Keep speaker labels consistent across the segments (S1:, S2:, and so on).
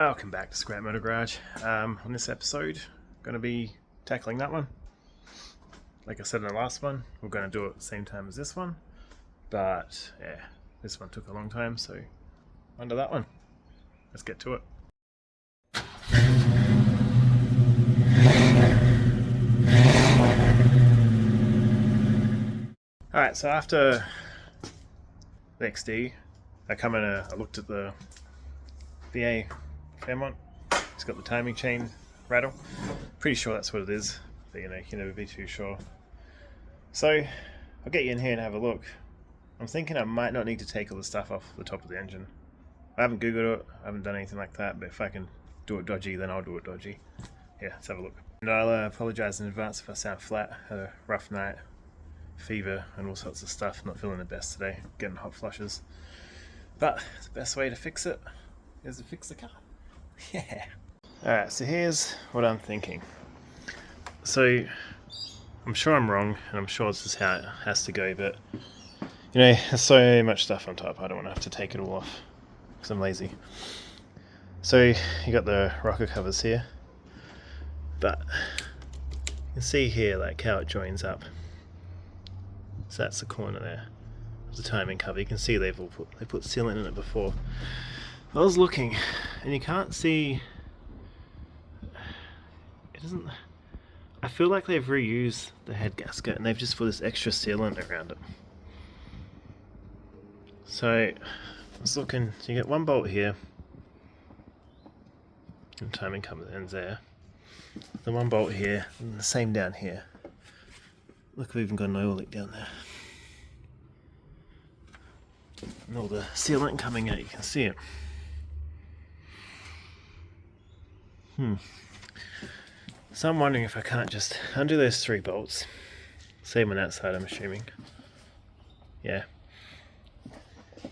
S1: Welcome back to Scrap Motor Garage. On this episode, going to be tackling that one. Like I said in the last one, we're going to do it at the same time as this one. But yeah, this one took a long time, so under that one. Let's get to it. Alright, so after the XD, I looked at the V8 Fairmont. It's got the timing chain rattle. Pretty sure that's what it is, but you can never be too sure. So I'll get you in here and have a look. I'm thinking I might not need to take all the stuff off the top of the engine. I haven't googled it, I haven't done anything like that, but if I can do it dodgy, then I'll do it dodgy. Yeah, let's have a look. And I'll apologise in advance if I sound flat. Had a rough night, fever and all sorts of stuff. Not feeling the best today, getting hot flushes. But the best way to fix it is to fix the car. Yeah. Alright, so here's what I'm thinking. So, I'm sure I'm wrong, and I'm sure this is how it has to go, but there's so much stuff on top, I don't want to have to take it all off, because I'm lazy. So, you got the rocker covers here, but you can see here like how it joins up. So that's the corner there. The timing cover. You can see they put sealant in it before. I was looking, and you can't see. It doesn't. I feel like they've reused the head gasket, and they've just put this extra sealant around it. So I was looking. So you get one bolt here, and timing cover ends there. The one bolt here, and the same down here. Look, we've even got an oil leak down there. And all the sealant coming out, you can see it. So I'm wondering if I can't just undo those 3 bolts. Same on that side, I'm assuming. Yeah.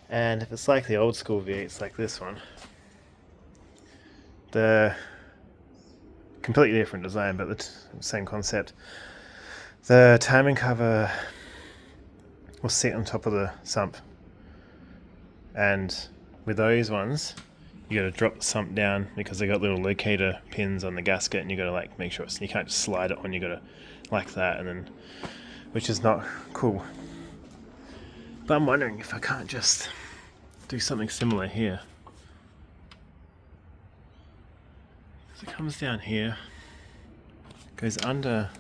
S1: And if it's like the old school V8s like this one, the completely different design, but the same concept. The timing cover will sit on top of the sump. And with those ones, you got to drop the sump down because they got little locator pins on the gasket, and you got to like make sure you can't just slide it on. You got to like that, and then which is not cool. But I'm wondering if I can't just do something similar here. So it comes down here, goes under.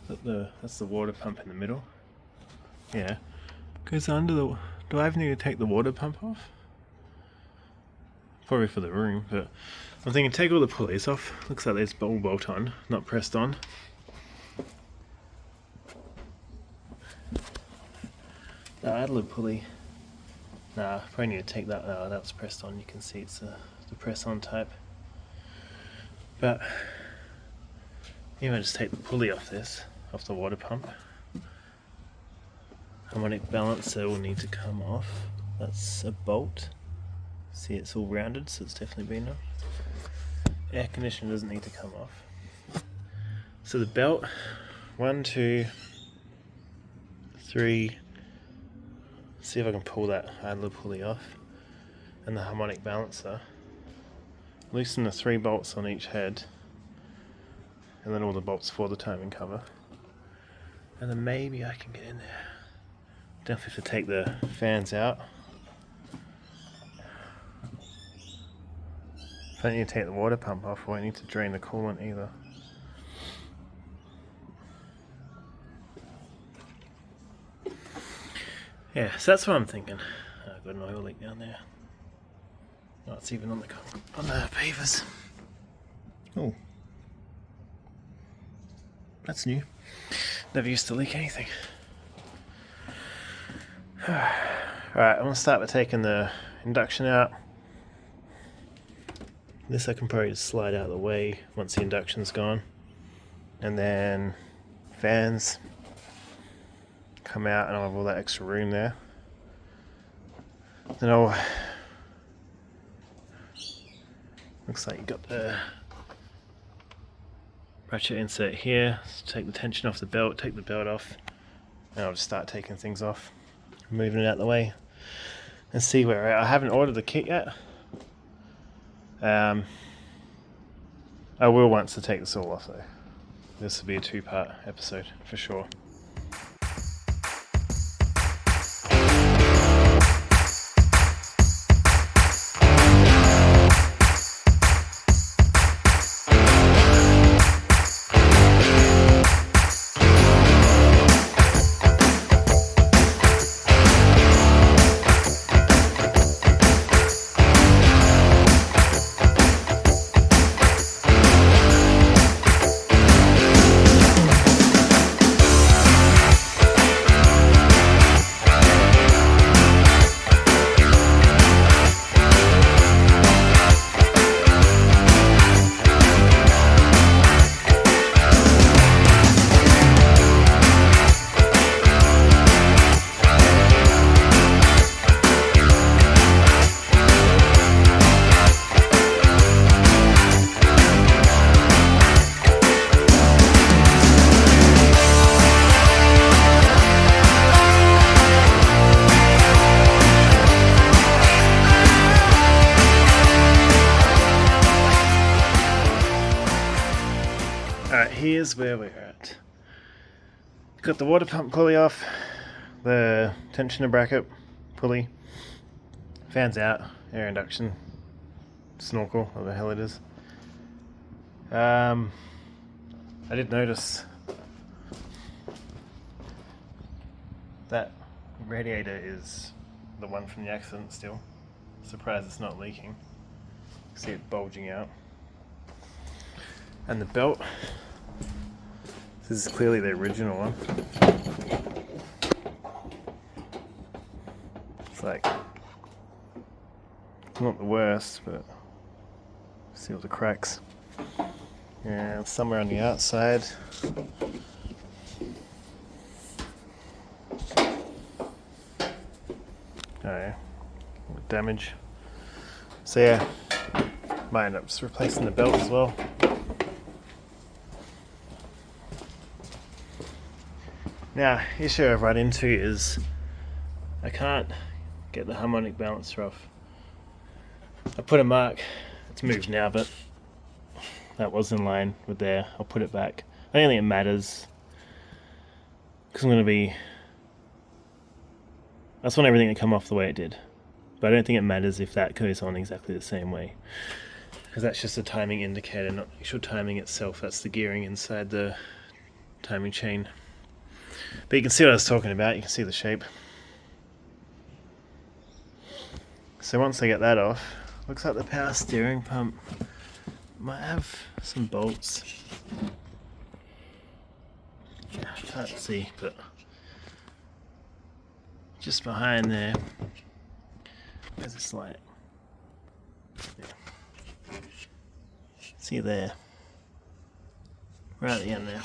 S1: That's the water pump in the middle. Yeah, goes under the. Do I even need to take the water pump off? Probably for the room, but I'm thinking take all the pulleys off. Looks like there's all bolt on, not pressed on. The idler pulley. Nah, probably need to take that out. That's pressed on. You can see it's the press on type. But I just take the pulley off the water pump. Harmonic balancer will need to come off. That's a bolt. See, it's all rounded, so it's definitely been off. Air conditioner doesn't need to come off. So the belt, 1, 2, 3. See if I can pull that idler pulley off. And the harmonic balancer. Loosen the 3 bolts on each head. And then all the bolts for the timing cover. And then maybe I can get in there. Definitely have to take the fans out. I don't need to take the water pump off, or I need to drain the coolant either. Yeah, so that's what I'm thinking. I've got an oil leak down there. Oh, it's even on the pavers. Oh, that's new. Never used to leak anything. Alright, I'm going to start by taking the induction out. This I can probably just slide out of the way once the induction's gone. And then fans come out, and I'll have all that extra room there. Then looks like you got the ratchet insert here. So take the tension off the belt, take the belt off, and I'll just start taking things off, moving it out the way, and see where I haven't ordered the kit yet. I will once to take this all off though. This will be a 2-part episode for sure. Here's where we're at. Got the water pump pulley off, the tensioner bracket pulley, fans out, air induction, snorkel, whatever the hell it is. I did notice that radiator is the one from the accident still. Surprised it's not leaking. See it bulging out. And the belt. This is clearly the original one. It's like not the worst, but see all the cracks. And somewhere on the outside. Oh yeah, damage. So yeah, might end up just replacing the belt as well. Now, issue I've run into is I can't get the harmonic balancer off. I put a mark, it's moved now, but that was in line with there. I'll put it back. I don't think it matters because I just want everything to come off the way it did. But I don't think it matters if that goes on exactly the same way, because that's just a timing indicator, not the actual timing itself. That's the gearing inside the timing chain. But you can see what I was talking about, you can see the shape. So once I get that off, looks like the power steering pump might have some bolts. I can't see, but just behind there, there's this light. Yeah. See there, right at the end there.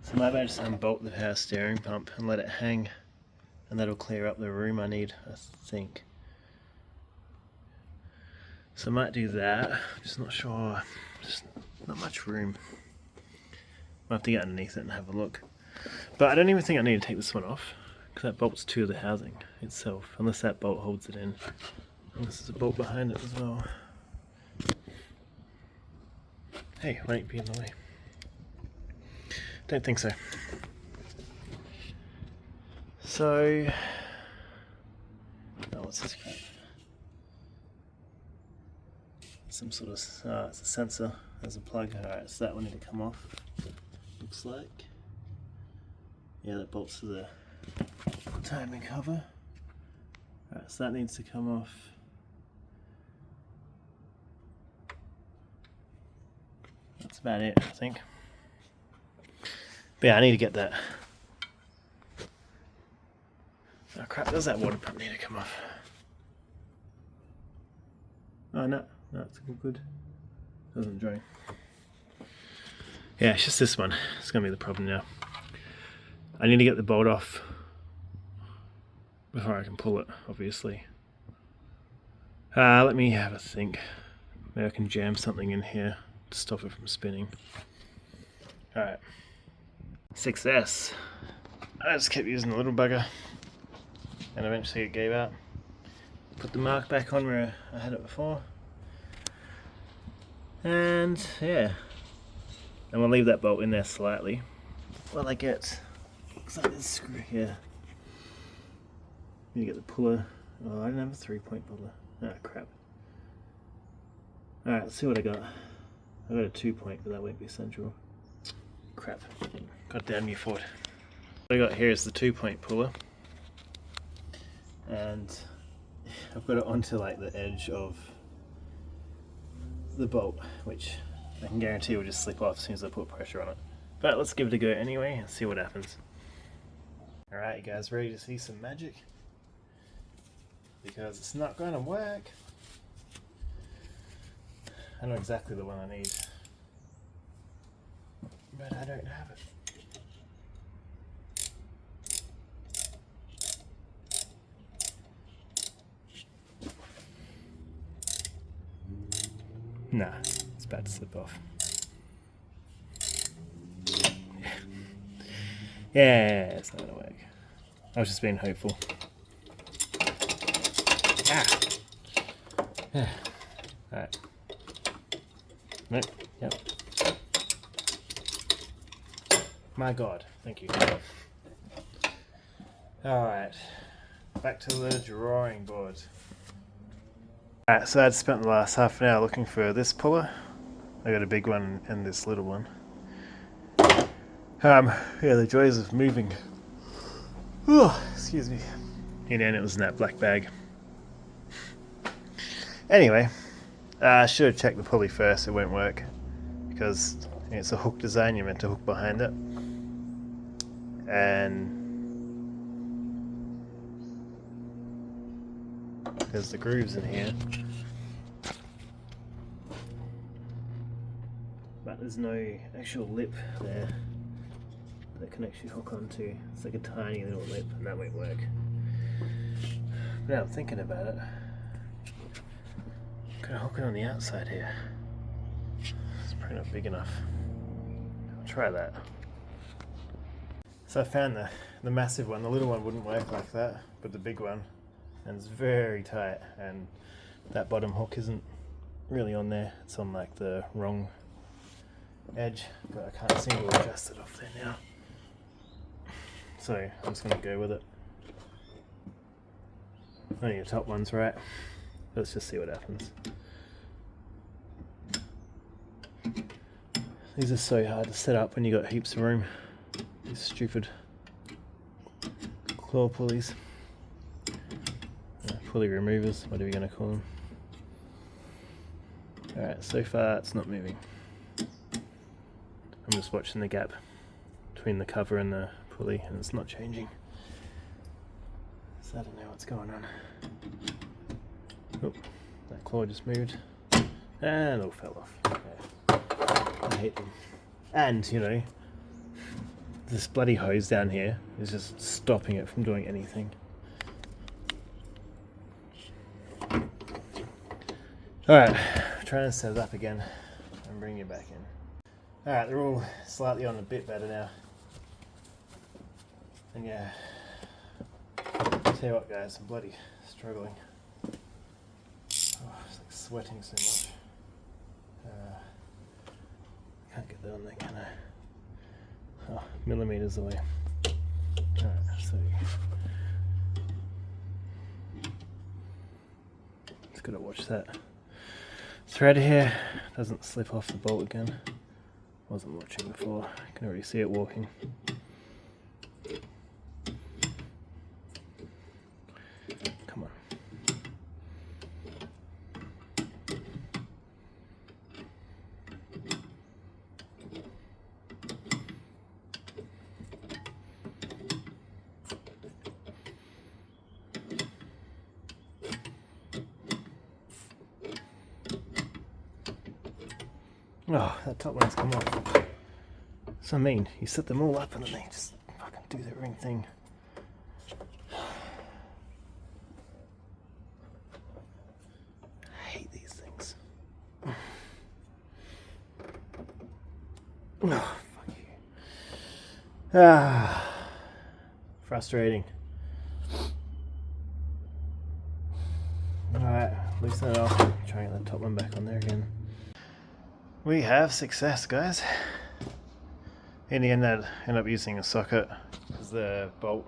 S1: So maybe I just unbolt the power steering pump and let it hang, and that'll clear up the room I need, I think. So I might do that, I'm just not sure, just not much room. I'll have to get underneath it and have a look. But I don't even think I need to take this one off, because that bolt's to the housing itself, unless that bolt holds it in. Unless there's a bolt behind it as well. Hey, won't be in the way. Don't think so. So, oh, what's this crap? Some sort of, it's a sensor, there's a plug. Alright, so that one need to come off, looks like. Yeah, that bolts to the timing cover. Alright, so that needs to come off. That's about it, I think. But yeah, I need to get that. Oh crap, does that water pump need to come off? Oh no, it's all good. Doesn't drain. Yeah, it's just this one. It's gonna be the problem now. I need to get the bolt off before I can pull it, obviously. Let me have a think. Maybe I can jam something in here to stop it from spinning. Alright. Success. I just kept using the little bugger and eventually it gave out. put the mark back on where I had it before. And yeah, and we'll leave that bolt in there slightly while I get, looks like this screw here. You get the puller. Oh, I don't have a 3-point puller. Ah, crap. Alright, let's see what I got. I got a 2-point, but that won't be central. Crap. God damn you, Ford. What I got here is the 2-point puller. And I've got it onto like the edge of the bolt, which I can guarantee will just slip off as soon as I put pressure on it. But let's give it a go anyway and see what happens. Alright, you guys ready to see some magic? Because it's not going to work. I know exactly the one I need, but I don't have it. Nah, it's about to slip off. Yeah, it's not gonna work. I was just being hopeful. Ah! Alright. Nope, yep. My God, thank you. Alright, back to the drawing board. Alright, so I'd spent the last half an hour looking for this puller. I got a big one and this little one. Yeah, the joys of moving. Oh, excuse me. And then it was in that black bag. Anyway, I should have checked the pulley first, it won't work. Because it's a hook design, you're meant to hook behind it. And there's the grooves in here. But there's no actual lip there that can actually hook onto. It's like a tiny little lip, and that won't work. But now I'm thinking about it. Could I hook it on the outside here? It's probably not big enough. I'll try that. So I found the massive one. The little one wouldn't work like that, but the big one, and it's very tight, and that bottom hook isn't really on there. It's on like the wrong edge, but I can't seem to adjust it off there now. So I'm just going to go with it. Only the top one's right. Let's just see what happens. These are so hard to set up when you got heaps of room. These stupid claw pulleys. Pulley removers, whatever you're going to call them. Alright, so far it's not moving. I'm just watching the gap between the cover and the pulley, and it's not changing. So I don't know what's going on. Oh, that claw just moved. And it all fell off. Okay. I hate them. And, you know, this bloody hose down here is just stopping it from doing anything. Alright, trying to set it up again and bring you back in. Alright, they're all slightly on a bit better now. And yeah, I'll tell you what guys, I'm bloody struggling. Oh, it's like sweating so much. Can't get that on there, can I? Oh, millimeters away. Alright, so just gotta watch that thread here doesn't slip off the bolt again. Wasn't watching before. I can already see it walking. Come on. Oh, that top one's come off. So I mean, you set them all up and then they just fucking do their own thing. I hate these things. Oh, fuck you. Ah, frustrating. loosen it off, try and get the top one back on there again. We have success, guys. In the end, I ended up using a socket because the bolt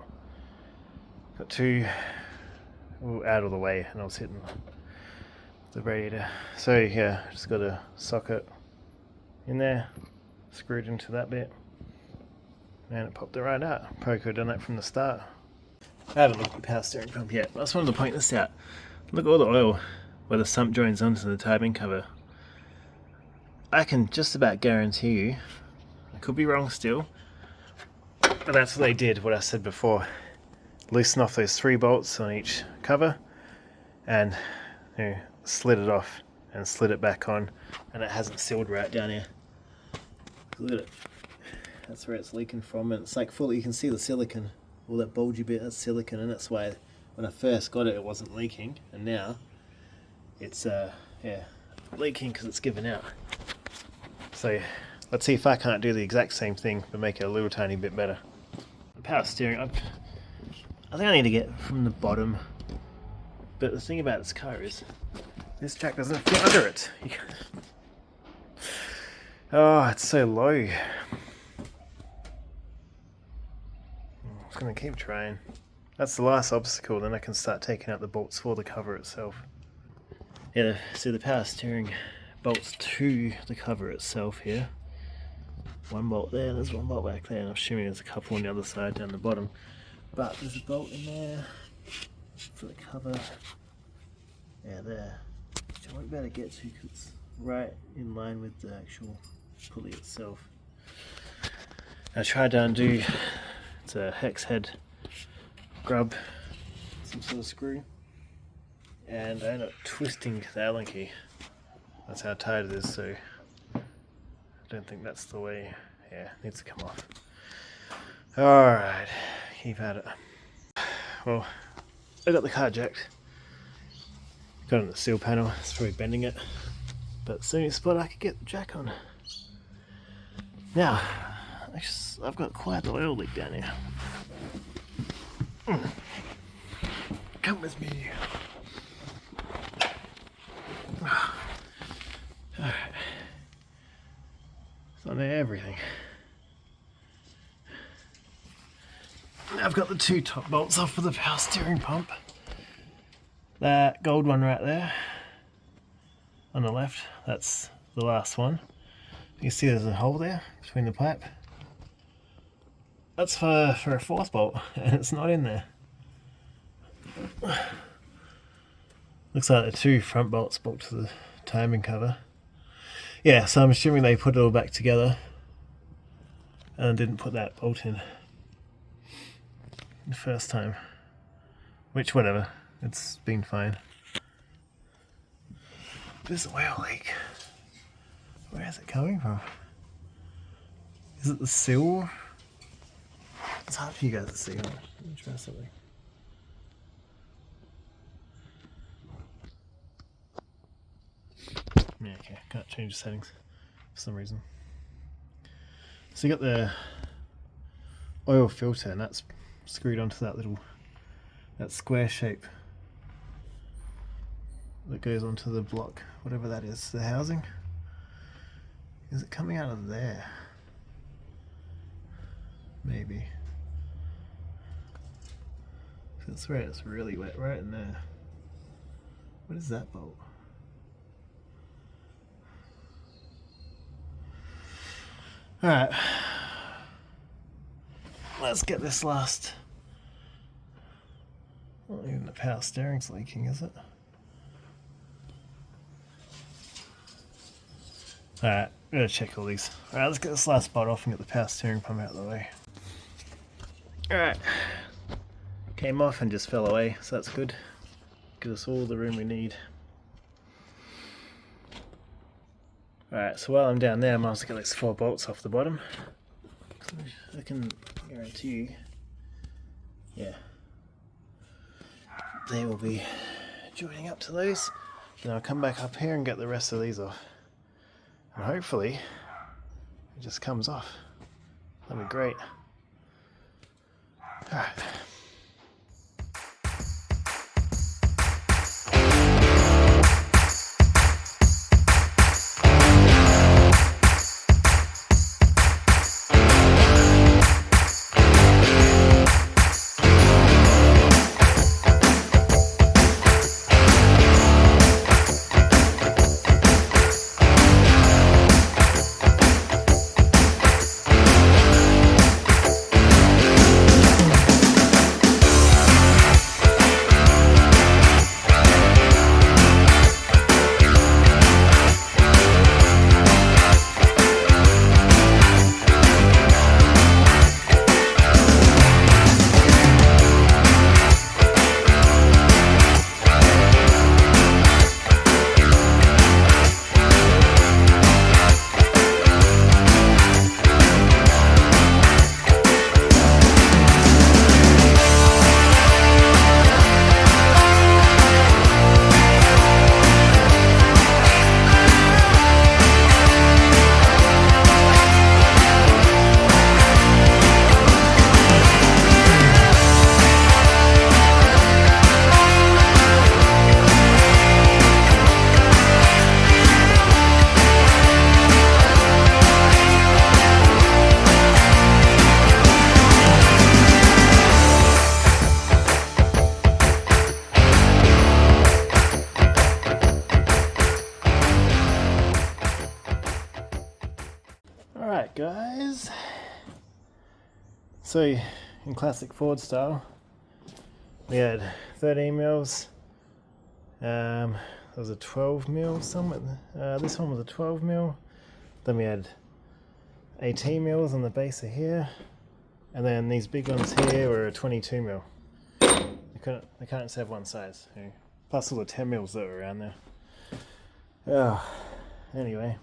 S1: got too out of the way and I was hitting the radiator. So yeah, just got a socket in there, screwed into that bit, and it popped it right out. Probably could have done that from the start. I haven't looked at the power steering pump yet, but I just wanted to point this out. Look at all the oil where the sump joins onto the timing cover. I can just about guarantee you, I could be wrong still, but that's what they did, what I said before. Loosen off those 3 bolts on each cover and slid it off and slid it back on, and it hasn't sealed right down here. Look at it. That's where it's leaking from, and it's like fully, you can see the silicone, all that bulgy bit, that's silicone, and that's why when I first got it, it wasn't leaking, and now it's leaking because it's given out. So let's see if I can't do the exact same thing but make it a little tiny bit better. The power steering, I think I need to get from the bottom, but the thing about this car is this jack doesn't fit under it. Oh, it's so low. I'm just going to keep trying. That's the last obstacle, then I can start taking out the bolts for the cover itself. Yeah, so the power steering bolts to the cover itself here. 1 bolt there, there's 1 bolt back there, and I'm assuming there's a couple on the other side down the bottom. But there's a bolt in there for the cover. Yeah, there. Which I won't be able to get to because it's right in line with the actual pulley itself. I tried to undo, it's a hex head grub, some sort of screw, and I ended up twisting the Allen key. That's how tight it is, so I don't think that's the way. Yeah, it needs to come off. Alright, keep at it. Well, I got the car jacked. Got it on the seal panel, it's probably bending it. But it's the only spot I could get the jack on. Now, I've got quite the oil leak down here. Come with me. Alright. It's on everything. Now I've got the 2 top bolts off of the power steering pump. That gold one right there on the left, that's the last one. You see there's a hole there between the pipe. That's for a 4th bolt, and it's not in there. Looks like the 2 front bolts bolt to the timing cover. Yeah, so I'm assuming they put it all back together and didn't put that bolt in the first time. Which, whatever, it's been fine. This oil leak, where is it coming from? Is it the seal? It's hard for you guys to see. Let me try something. Yeah, okay, can't change the settings for some reason. So you got the oil filter, and that's screwed onto that square shape that goes onto the block, whatever that is, the housing. Is it coming out of there? Maybe. That's where it's really wet, right in there. What is that bolt? Alright. Let's get this last. Not even the power steering's leaking, is it? Alright, I'm gonna check all these. Alright, let's get this last spot off and get the power steering pump out of the way. Alright. Came off and just fell away, so that's good. Gives us all the room we need. Alright, so while I'm down there, I might as well get those 4 bolts off the bottom. I can guarantee you, yeah, they will be joining up to those. Then I'll come back up here and get the rest of these off. And hopefully, it just comes off. That'd be great. Alright. So in classic Ford style, we had 13 mils. There was a 12 mil somewhere. This one was a 12 mil. Then we had 18 mils on the base of here, and then these big ones here were a 22 mil. They can't just have one size. Plus all the 10 mils that were around there. Oh, anyway,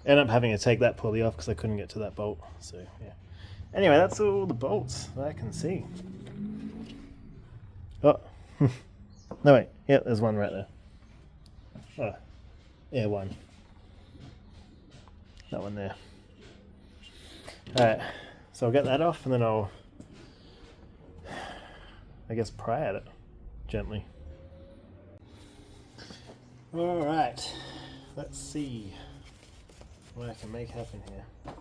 S1: ended up having to take that pulley off because I couldn't get to that bolt. So yeah. Anyway, that's all the bolts that I can see. Oh, no wait. Yeah, there's one right there. Oh, yeah, one. That one there. Alright, so I'll get that off and then I'll, I guess, pry at it gently. Alright, let's see what I can make happen here.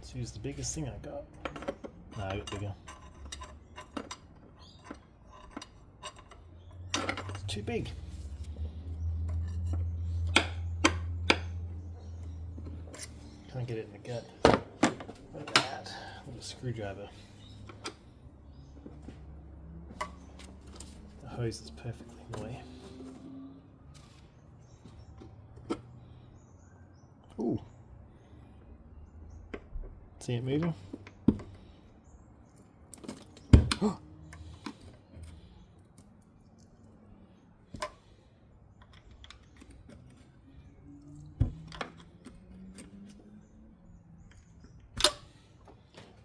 S1: Let's use the biggest thing I got. No, I got bigger. It's too big. Can't get it in the gut. What about that? With a screwdriver. The hose is perfectly in the way. Ooh. See it moving?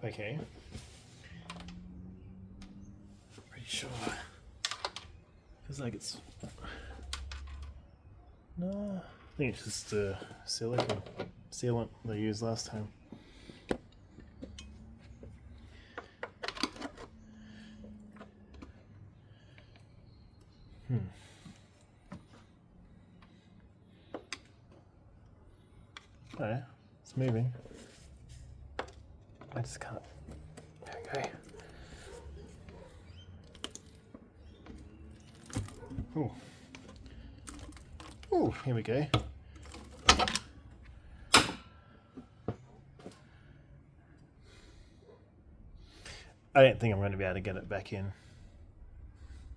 S1: Okay. Pretty sure. Feels like it's. No, I think it's just the silicone sealant they used last time. Oh yeah, it's moving. I just can't. Okay. Ooh. Ooh, here we go. I don't think I'm going to be able to get it back in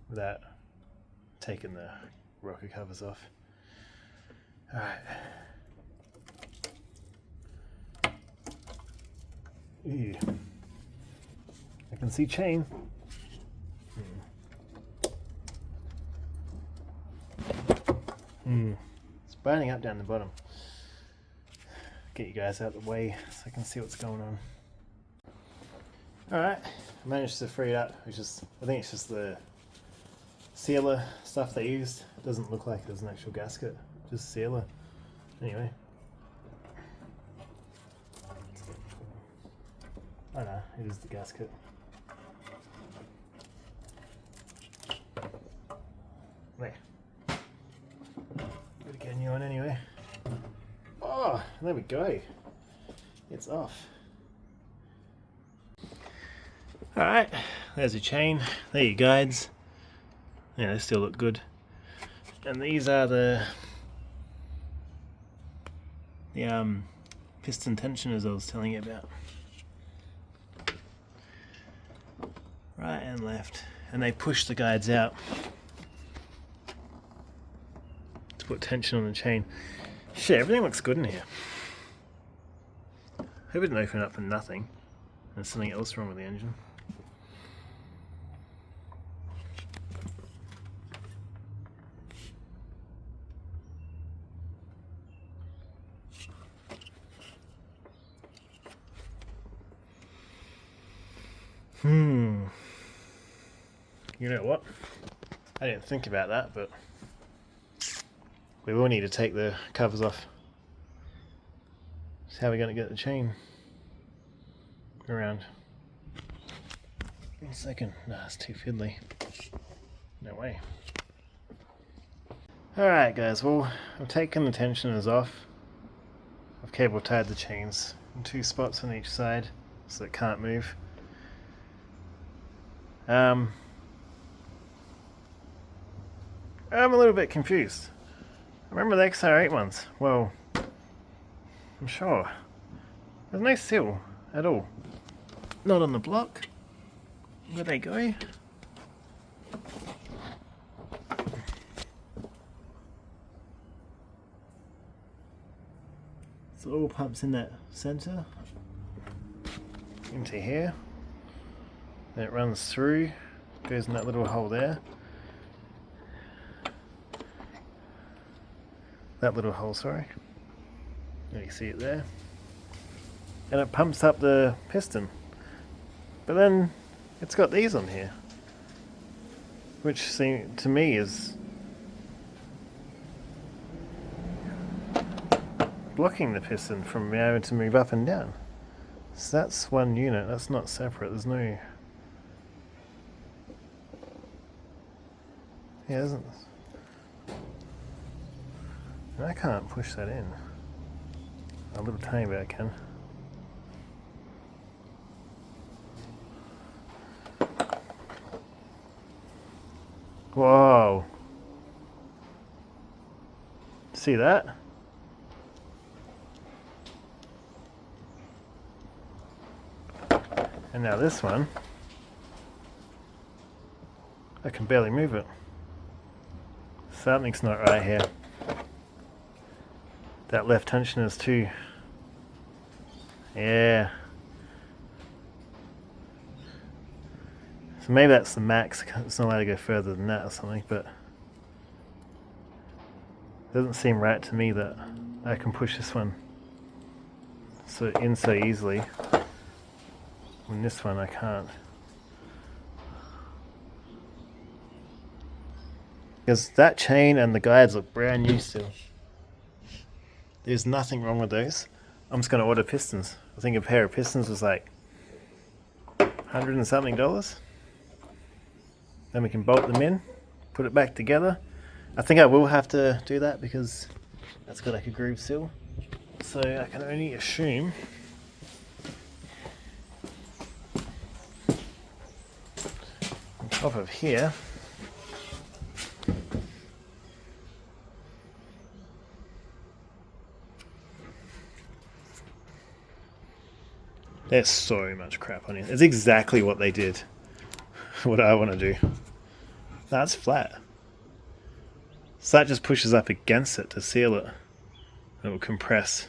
S1: without taking the rocker covers off. Alright. Ew. I can see chain. It's burning up down the bottom. Get you guys out of the way so I can see what's going on. Alright, I managed to free it up. I think it's just the sealer stuff they used. It doesn't look like there's an actual gasket, just sealer. Anyway. Oh no, it is the gasket. There. Gotta get a new one anyway. Oh, there we go. It's off. Alright, there's your chain. There your guides. Yeah, they still look good. And these are the piston tensioners I was telling you about. Right and left, and they push the guides out to put tension on the chain. Shit, everything looks good in here. Hope it didn't open up for nothing. There's something else wrong with the engine. You know what? I didn't think about that, but we will need to take the covers off. So how are we going to get the chain around? 1 second. Nah, it's too fiddly. No way. Alright guys, well, I've taken the tensioners off. I've cable tied the chains in 2 spots on each side so it can't move. I'm a little bit confused. I remember the XR8 ones. Well, I'm sure. There's no seal at all. not on the block. Where they go? So oil pumps in that center into here. Then it runs through, goes in that little hole there. That little hole, sorry. You can see it there. And it pumps up the piston. But then it's got these on here, which seem to me is blocking the piston from being able to move up and down. So that's one unit, that's not separate, there's no... Yeah, isn't... And I can't push that in. A little tiny bit I can. Whoa! See that? And now this one, I can barely move it. Something's not right here. That left tension is too... Yeah. So maybe that's the max, it's not allowed to go further than that or something, but it doesn't seem right to me that I can push this one in so easily when this one I can't. Because that chain and the guides look brand new still. There's nothing wrong with those. I'm just going to order pistons. I think a pair of pistons was like $100 and something. Then we can bolt them in, put it back together. I think I will have to do that because that's got like a groove seal. So I can only assume on top of here there's so much crap on here. It's exactly what they did. What I want to do. That's flat. So that just pushes up against it to seal it. It will compress.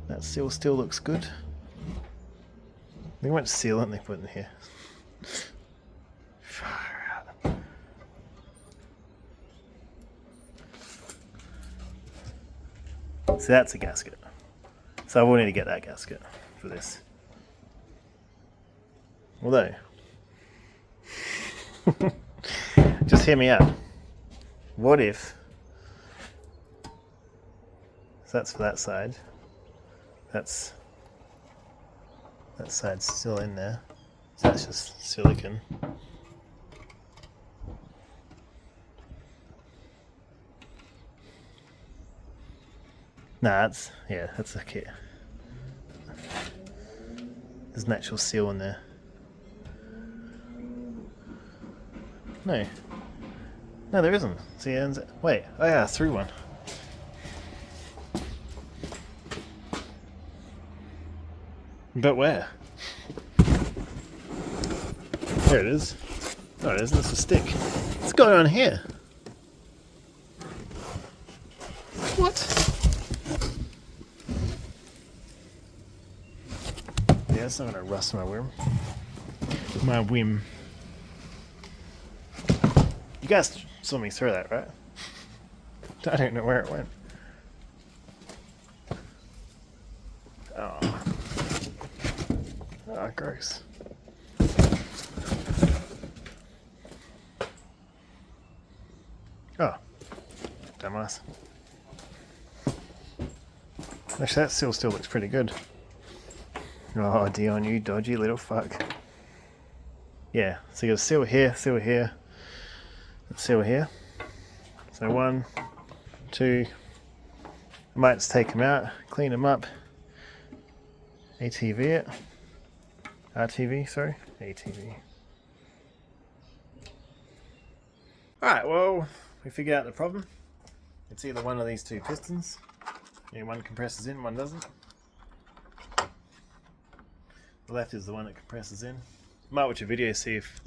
S1: That seal still looks good. They went seal it and they put it in here. So that's a gasket. So I will need to get that gasket for this. Although, just hear me out. What if, so that's for that side. That side's still in there. So that's just silicone. Nah, that's okay. There's an actual seal in there. No, there isn't. See, wait, oh yeah, through one. But where? There it is. No, it isn't. It's a stick. What's going on here? What? Yeah, it's not gonna rust my whim. My whim. You guys saw me throw that, right? I don't know where it went. Oh. Oh, gross. Oh. Dumbass. Actually, that seal still looks pretty good. Oh, Dion, you dodgy little fuck. Yeah, so you got a seal here, seal here, and seal here. So 1, 2. I might just take them out, clean them up, ATV it. RTV, sorry, ATV. Alright, well, we figured out the problem. It's either one of these two pistons. Yeah, one compresses in, one doesn't. The left is the one that compresses in. Might watch a video, see if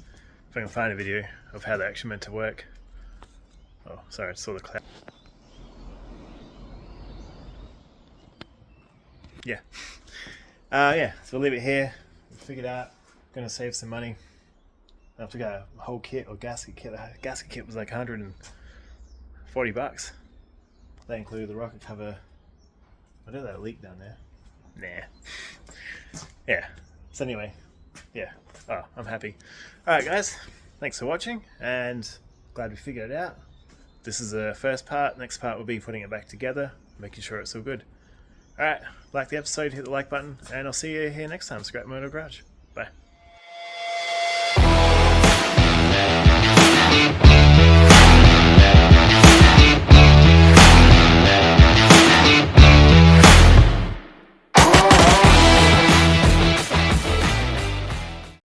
S1: I can find a video of how they're actually meant to work. Oh, sorry, I saw the cloud. Yeah. Yeah, so we'll leave it here. We figured out, gonna save some money. I have to get a whole kit or gasket kit. The gasket kit was like $140. That included the rocket cover. I don't know that leak down there. Nah. Yeah. So anyway, yeah. Oh, I'm happy. Alright guys, thanks for watching and glad we figured it out. This is the first part. Next part will be putting it back together, making sure it's all good. Alright, like the episode, hit the like button, and I'll see you here next time. Scrap Motor Garage. Bye.